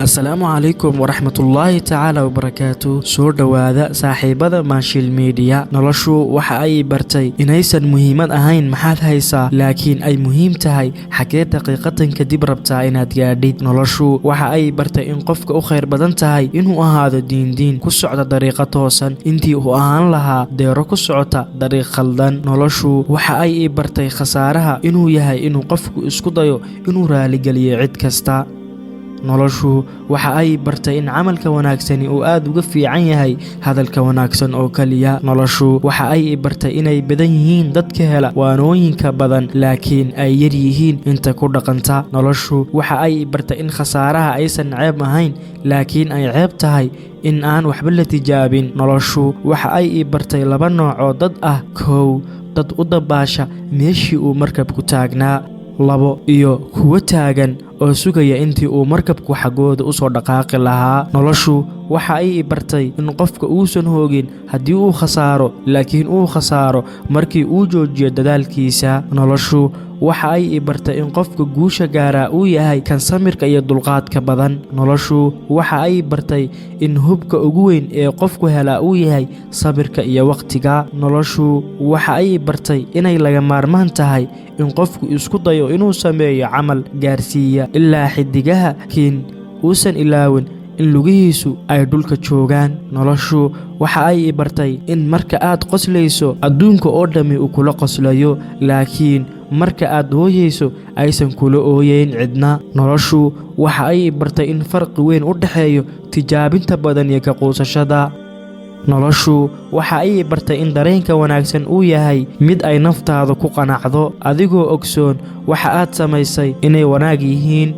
السلام عليكم ورحمة الله تعالى وبركاته. soo dhawaada saaxiibada Maashil Media. noloshu waxa ay bartay inaysan muhiimad ahayn maxaad haysaa, laakiin ay muhiim tahay xagee daqiiqadan kadib rabtaa inaad gaadhid. noloshu waxa ay bartay in qofka u khayr badan tahay inuu ahaado diin ku socda dariiqa toosan intii uu ahaan lahaa deero ku socota dariiq khaldan. noloshu waxa ay bartay khasaaraha inuu yahay inuu qofku isku dayo inuu raali geliyo cid kasta. noloshu waxa ay bartay in camalka wanaagsani uu aad uga fiican yahay hadalka wanaagsan oo kaliya. noloshu waxa ay bartay inay badan yihiin dadka hela waanooyinka badan laakiin ay yar yihiin inta ku dhaqanta. noloshu waxa ay bartay in khasaaraha aysan ceeb ahayn laakiin ay ceeb tahay in aan waxba la tijaabin. noloshu waxa ay bartay laba nooc oo dad ah: kow, dad u dabaasha meeshii uu markabku taagnaa; labo, iyo kuwa taagan oo sugaya intii uu markabku xagooda u soo dhaqaaqi lahaa. noloshu waxa ay bartay in qofka uusan hoogin haddii uu khasaaro, laakiin uu khasaaro markii uu joojiyo dadaalkiisa. noloshu waxa ay bartay in qofka guusha gaara uu yahay kan samirka iyo dulqaadka badan. noloshu waxa ay bartay in hubka ugu weyn ee qofku helaa uu yahay sabirka iyo waqtiga. noloshu waxa ay bartay inay laga maarmaan tahay in qofku isku dayo inuu sameeyo camal gaarsiiya ilaa xidigaha, laakiin uusan ilaawin in lugihiisu ay dhulka joogaan. noloshu waxa ay bartay in marka aad qoslayso adduunka oo dhammi uu kula qoslayo, laakiin marka aad ooyeyso aysan kula ooyeyn cidna. noloshu waxa ay bartay in farqi weyn u dhaxeeyo tijaabinta badan iyo ka quusashada. noloshu waxa ay bartay in dareenka wanaagsan uu yahay mid ay naftaada ku qanacdo adigoo ogsoon waxa aad samaysay inay wanaag yihiin.